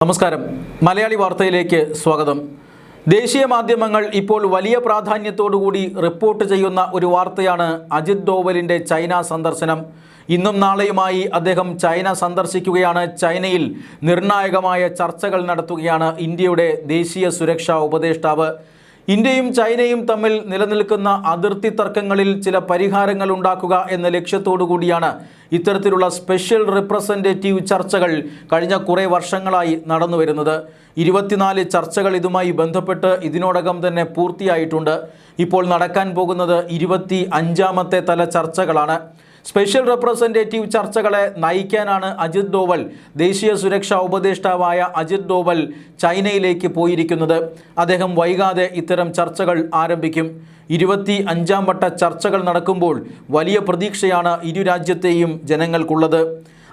നമസ്കാരം. മലയാളി വാർത്തയിലേക്ക് സ്വാഗതം. ദേശീയ മാധ്യമങ്ങൾ ഇപ്പോൾ വലിയ പ്രാധാന്യത്തോടുകൂടി റിപ്പോർട്ട് ചെയ്യുന്ന ഒരു വാർത്തയാണ് അജിത് ഡോവലിൻ്റെ ചൈന സന്ദർശനം. ഇന്നും നാളെയുമായി അദ്ദേഹം ചൈന സന്ദർശിക്കുകയാണ്. ചൈനയിൽ നിർണായകമായ ചർച്ചകൾ നടത്തുകയാണ് ഇന്ത്യയുടെ ദേശീയ സുരക്ഷാ ഉപദേഷ്ടാവ്. ഇന്ത്യയും ചൈനയും തമ്മിൽ നിലനിൽക്കുന്ന അതിർത്തി തർക്കങ്ങളിൽ ചില പരിഹാരങ്ങൾ ഉണ്ടാക്കുക എന്ന ലക്ഷ്യത്തോടു കൂടിയാണ് ഇത്തരത്തിലുള്ള സ്പെഷ്യൽ റിപ്രസെൻറ്റേറ്റീവ് ചർച്ചകൾ കഴിഞ്ഞ കുറേ വർഷങ്ങളായി നടന്നു വരുന്നത്. 24 ചർച്ചകൾ ഇതുമായി ബന്ധപ്പെട്ട് ഇതിനോടകം തന്നെ പൂർത്തിയായിട്ടുണ്ട്. ഇപ്പോൾ നടക്കാൻ പോകുന്നത് 25ാമത്തെ തല ചർച്ചകളാണ്. സ്പെഷ്യൽ റെപ്രസെൻറ്റേറ്റീവ് ചർച്ചകളെ നയിക്കാനാണ് അജിത് ഡോവൽ, ദേശീയ സുരക്ഷാ ഉപദേഷ്ടാവായ അജിത് ഡോവൽ ചൈനയിലേക്ക് പോയിരിക്കുന്നത്. അദ്ദേഹം വൈകാതെ ഇത്തരം ചർച്ചകൾ ആരംഭിക്കും. 25ാം വട്ട ചർച്ചകൾ നടക്കുമ്പോൾ വലിയ പ്രതീക്ഷയാണ് ഇരു രാജ്യത്തെയും ജനങ്ങൾക്കുള്ളത്.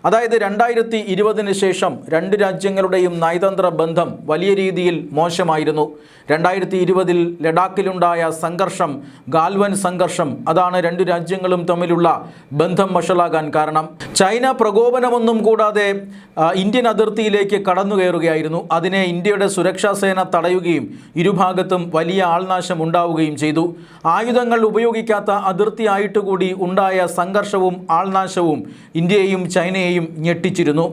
അതായത് 2020 ശേഷം രണ്ട് രാജ്യങ്ങളുടെയും നയതന്ത്ര ബന്ധം വലിയ രീതിയിൽ മോശമായിരുന്നു. 2020 ലഡാക്കിലുണ്ടായ സംഘർഷം, ഗാൽവൻ സംഘർഷം, അതാണ് രണ്ട് രാജ്യങ്ങളും തമ്മിലുള്ള ബന്ധം വഷളാകാൻ കാരണം. ചൈന പ്രകോപനമൊന്നും കൂടാതെ ഇന്ത്യൻ അതിർത്തിയിലേക്ക് കടന്നു കയറുകയായിരുന്നു. അതിനെ ഇന്ത്യയുടെ സുരക്ഷാ സേന തടയുകയും ഇരുഭാഗത്തും വലിയ ആൾനാശം ഉണ്ടാവുകയും ചെയ്തു. ആയുധങ്ങൾ ഉപയോഗിക്കാത്ത അതിർത്തിയായിട്ട് കൂടി ഉണ്ടായ സംഘർഷവും ആൾനാശവും ഇന്ത്യയെയും ചൈനയെയും ഞെട്ടിച്ചിരുന്നു.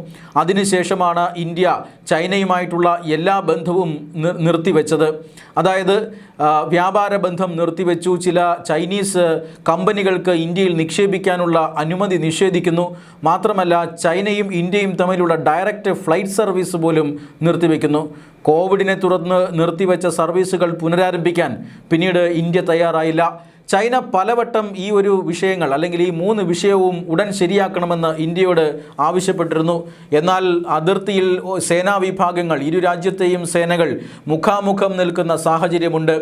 അതിനുശേഷമാണ് ഇന്ത്യ ചൈനയുമായിട്ടുള്ള എല്ലാ ബന്ധവും നിർത്തിവെച്ചത്. അതായത് വ്യാപാര ബന്ധം നിർത്തിവെച്ചു. ചില ചൈനീസ് കമ്പനികൾക്ക് ഇന്ത്യയിൽ നിക്ഷേപിക്കാനുള്ള അനുമതി നിഷേധിക്കുന്നു. മാത്രമല്ല, ചൈനയും ഇന്ത്യയും തമ്മിലുള്ള ഡയറക്റ്റ് ഫ്ലൈറ്റ് സർവീസ് പോലും നിർത്തിവെക്കുന്നു. കോവിഡിനെ തുടർന്ന് നിർത്തിവെച്ച സർവീസുകൾ പുനരാരംഭിക്കാൻ പിന്നീട് ഇന്ത്യ തയ്യാറായില്ല. ചൈന പലവട്ടം ഈ ഒരു വിഷയങ്ങൾ, അല്ലെങ്കിൽ ഈ 3 വിഷയവും ഉടൻ ശരിയാക്കണമെന്ന് ഇന്ത്യയോട് ആവശ്യപ്പെട്ടിരുന്നു. എന്നാൽ അതിർത്തിയിൽ സേനാ വിഭാഗങ്ങൾ, ഇരു രാജ്യത്തെയും സേനകൾ മുഖാമുഖം നിൽക്കുന്ന സാഹചര്യമുണ്ട്.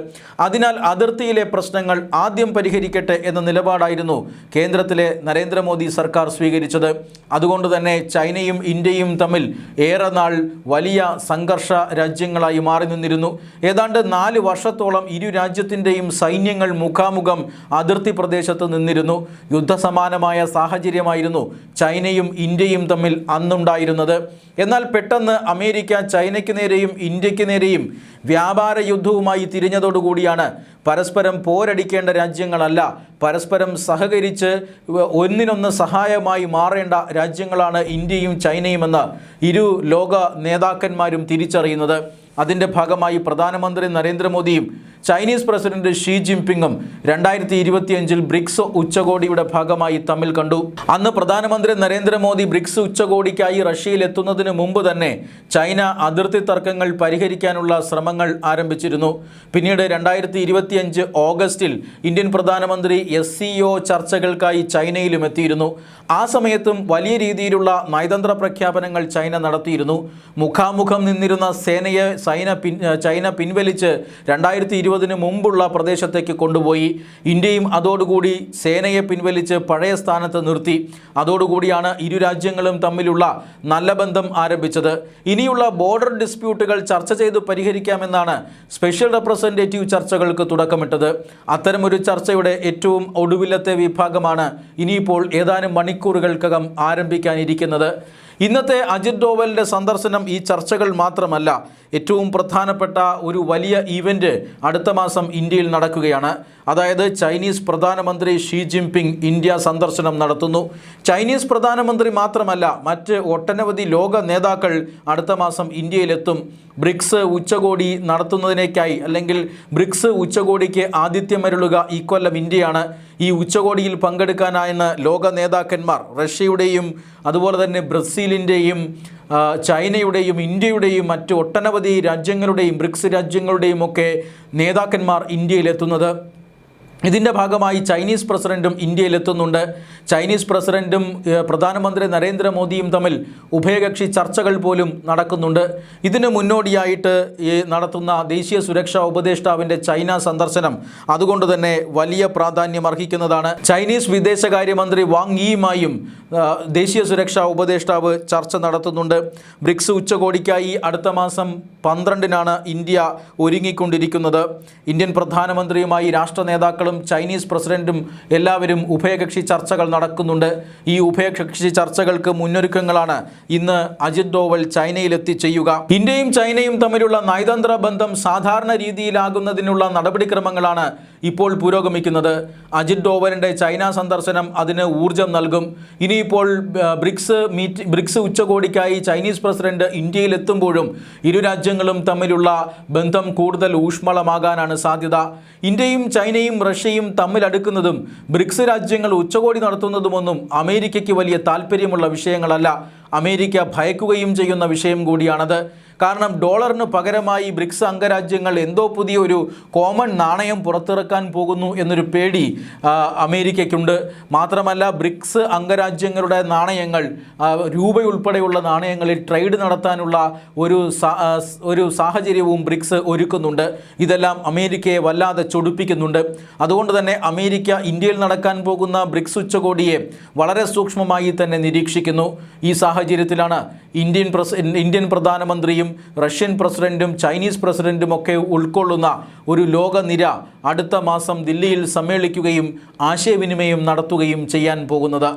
അതിനാൽ അതിർത്തിയിലെ പ്രശ്നങ്ങൾ ആദ്യം പരിഹരിക്കട്ടെ എന്ന നിലപാടായിരുന്നു കേന്ദ്രത്തിലെ നരേന്ദ്രമോദി സർക്കാർ സ്വീകരിച്ചത്. അതുകൊണ്ട് തന്നെ ചൈനയും ഇന്ത്യയും തമ്മിൽ ഏറെ നാൾ വലിയ സംഘർഷ രാജ്യങ്ങളായി മാറി നിന്നിരുന്നു. ഏതാണ്ട് 4 വർഷത്തോളം ഇരു രാജ്യത്തിൻ്റെയും സൈന്യങ്ങൾ മുഖാമുഖം അതിർത്തി പ്രദേശത്ത് നിന്നിരുന്നു. യുദ്ധസമാനമായ സാഹചര്യമായിരുന്നു ചൈനയും ഇന്ത്യയും തമ്മിൽ അന്നുണ്ടായിരുന്നത്. എന്നാൽ പെട്ടെന്ന് അമേരിക്ക ചൈനയ്ക്ക് നേരെയും ഇന്ത്യക്ക് നേരെയും വ്യാപാര യുദ്ധവുമായി തിരിഞ്ഞതോടുകൂടിയാണ് പരസ്പരം പോരടിക്കേണ്ട രാജ്യങ്ങളല്ല, പരസ്പരം സഹകരിച്ച് ഒന്നിനൊന്ന് സഹായമായി മാറേണ്ട രാജ്യങ്ങളാണ് ഇന്ത്യയും ചൈനയുമെന്ന് ഇരു ലോക നേതാക്കന്മാരും തിരിച്ചറിയുന്നത്. അതിൻ്റെ ഭാഗമായി പ്രധാനമന്ത്രി നരേന്ദ്രമോദിയും ചൈനീസ് പ്രസിഡന്റ് ഷീ ജിൻപിങ്ങും 2025 ബ്രിക്സ് ഉച്ചകോടിയുടെ ഭാഗമായി തമ്മിൽ കണ്ടു. അന്ന് പ്രധാനമന്ത്രി നരേന്ദ്രമോദി ബ്രിക്സ് ഉച്ചകോടിക്കായി റഷ്യയിൽ എത്തുന്നതിന് മുമ്പ് തന്നെ ചൈന അതിർത്തി തർക്കങ്ങൾ പരിഹരിക്കാനുള്ള ശ്രമങ്ങൾ ആരംഭിച്ചിരുന്നു. പിന്നീട് 2025 ഓഗസ്റ്റിൽ ഇന്ത്യൻ പ്രധാനമന്ത്രി SCO ചർച്ചകൾക്കായി ചൈനയിലും എത്തിയിരുന്നു. ആ സമയത്തും വലിയ രീതിയിലുള്ള നയതന്ത്ര പ്രഖ്യാപനങ്ങൾ ചൈന നടത്തിയിരുന്നു. മുഖാമുഖം നിന്നിരുന്ന സേനയെ ചൈന പിൻവലിച്ച് 2020 മുമ്പുള്ള പ്രദേശത്തേക്ക് കൊണ്ടുപോയി. ഇന്ത്യയും അതോടുകൂടി സേനയെ പിൻവലിച്ച് പഴയ സ്ഥാനത്ത് നിർത്തി. അതോടുകൂടിയാണ് ഇരു രാജ്യങ്ങളും തമ്മിലുള്ള നല്ല ബന്ധം ആരംഭിച്ചത്. ഇനിയുള്ള ബോർഡർ ഡിസ്പ്യൂട്ടുകൾ ചർച്ച ചെയ്ത് പരിഹരിക്കാമെന്നാണ് സ്പെഷ്യൽ റെപ്രസെൻറ്റേറ്റീവ് ചർച്ചകൾക്ക് തുടക്കമിട്ടത്. അത്തരമൊരു ചർച്ചയുടെ ഏറ്റവും ഒടുവിലത്തെ വിഭാഗമാണ് ഇനിയിപ്പോൾ ഏതാനും മണിക്കൂറുകൾക്കകം ആരംഭിക്കാനിരിക്കുന്നത്. ഇന്നത്തെ അജിത് ഡോവലിൻ്റെ സന്ദർശനം ഈ ചർച്ചകൾ മാത്രമല്ല, ഏറ്റവും പ്രധാനപ്പെട്ട ഒരു വലിയ ഈവൻ്റ് അടുത്ത മാസം ഇന്ത്യയിൽ നടക്കുകയാണ്. അതായത് ചൈനീസ് പ്രധാനമന്ത്രി ഷീ ജിൻപിങ് ഇന്ത്യ സന്ദർശനം നടത്തുന്നു. ചൈനീസ് പ്രധാനമന്ത്രി മാത്രമല്ല, മറ്റ് ഒട്ടനവധി ലോക നേതാക്കൾ അടുത്ത മാസം ഇന്ത്യയിലെത്തും. ബ്രിക്സ് ഉച്ചകോടി നടത്തുന്നതിനേക്കായി, അല്ലെങ്കിൽ ബ്രിക്സ് ഉച്ചകോടിക്ക് ആതിഥ്യമരുളുക ഇക്കൊല്ലം ഇന്ത്യയാണ്. ഈ ഉച്ചകോടിയിൽ പങ്കെടുക്കാനായെന്ന് ലോക നേതാക്കന്മാർ റഷ്യയുടെയും അതുപോലെ തന്നെ ബ്രസീലിൻ്റെയും ചൈനയുടെയും ഇന്ത്യയുടെയും മറ്റ് ഒട്ടനവധി രാജ്യങ്ങളുടെയും ബ്രിക്സ് രാജ്യങ്ങളുടെയും ഒക്കെ നേതാക്കന്മാർ ഇന്ത്യയിലെത്തുന്നത്. ഇതിൻ്റെ ഭാഗമായി ചൈനീസ് പ്രസിഡൻറ്റും ഇന്ത്യയിലെത്തുന്നുണ്ട്. ചൈനീസ് പ്രസിഡൻറ്റും പ്രധാനമന്ത്രി നരേന്ദ്രമോദിയും തമ്മിൽ ഉഭയകക്ഷി ചർച്ചകൾ പോലും നടക്കുന്നുണ്ട്. ഇതിന് മുന്നോടിയായിട്ട് നടത്തുന്ന ദേശീയ സുരക്ഷാ ഉപദേഷ്ടാവിൻ്റെ ചൈന സന്ദർശനം അതുകൊണ്ട് തന്നെ വലിയ പ്രാധാന്യം അർഹിക്കുന്നതാണ്. ചൈനീസ് വിദേശകാര്യമന്ത്രി വാങ് യിയുമായും ദേശീയ സുരക്ഷാ ഉപദേഷ്ടാവ് ചർച്ച നടത്തുന്നുണ്ട്. ബ്രിക്സ് ഉച്ചകോടിക്കായി അടുത്ത മാസം 12-നാണ് ഇന്ത്യ ഒരുങ്ങിക്കൊണ്ടിരിക്കുന്നത്. ഇന്ത്യൻ പ്രധാനമന്ത്രിയുമായി രാഷ്ട്ര നേതാക്കളും ചൈനീസ് പ്രസിഡന്റും എല്ലാവരും ഉഭയകക്ഷി ചർച്ചകൾ നടക്കുന്നുണ്ട്. ഈ ഉഭയകക്ഷി ചർച്ചകൾക്ക് മുന്നൊരുക്കങ്ങളാണ് ഇന്ന് അജിത് ഡോവൽ ചൈനയിലെത്തി ചെയ്യുക. ഇന്ത്യയും ചൈനയും തമ്മിലുള്ള നയതന്ത്ര ബന്ധം സാധാരണ രീതിയിലാകുന്നതിനുള്ള നടപടിക്രമങ്ങളാണ് ഇപ്പോൾ പുരോഗമിക്കുന്നത്. അജിത് ഡോവലിൻ്റെ ചൈന സന്ദർശനം അതിന് ഊർജം നൽകും. ഇനിയിപ്പോൾ ബ്രിക്സ് ഉച്ചകോടിക്കായി ചൈനീസ് പ്രസിഡന്റ് ഇന്ത്യയിലെത്തുമ്പോഴും ഇരു രാജ്യങ്ങളും തമ്മിലുള്ള ബന്ധം കൂടുതൽ ഊഷ്മളമാകാനാണ് സാധ്യത. ഇന്ത്യയും ചൈനയും റഷ്യയും തമ്മിലടുക്കുന്നതും ബ്രിക്സ് രാജ്യങ്ങൾ ഉച്ചകോടി നടത്തുന്നതുമൊന്നും അമേരിക്കയ്ക്ക് വലിയ താല്പര്യമുള്ള വിഷയങ്ങളല്ല. അമേരിക്ക ഭയക്കുകയും ചെയ്യുന്ന വിഷയം കൂടിയാണത്. കാരണം ഡോളറിന് പകരമായി ബ്രിക്സ് അംഗരാജ്യങ്ങൾ എന്തോ പുതിയൊരു കോമൺ നാണയം പുറത്തിറക്കാൻ പോകുന്നു എന്നൊരു പേടി അമേരിക്കയ്ക്കുണ്ട്. മാത്രമല്ല ബ്രിക്സ് അംഗരാജ്യങ്ങളുടെ നാണയങ്ങൾ, രൂപയുൾപ്പെടെയുള്ള നാണയങ്ങളിൽ ട്രേഡ് നടത്താനുള്ള ഒരു സാഹചര്യവും ബ്രിക്സ് ഒരുക്കുന്നുണ്ട്. ഇതെല്ലാം അമേരിക്കയെ വല്ലാതെ ചൊടിപ്പിക്കുന്നുണ്ട്. അതുകൊണ്ട് തന്നെ അമേരിക്ക ഇന്ത്യയിൽ നടക്കാൻ പോകുന്ന ബ്രിക്സ് ഉച്ചകോടിയെ വളരെ സൂക്ഷ്മമായി തന്നെ നിരീക്ഷിക്കുന്നു. ഈ സാഹചര്യത്തിലാണ് ഇന്ത്യൻ പ്രധാനമന്ത്രിയും റഷ്യൻ പ്രസിഡന്റും ചൈനീസ് പ്രസിഡന്റും ഒക്കെ ഉൾക്കൊള്ളുന്ന ഒരു ലോകനിര അടുത്ത മാസം ദില്ലിയിൽ സമ്മേളിക്കുകയും ആശയവിനിമയം നടത്തുകയും ചെയ്യാൻ പോകുന്നത്.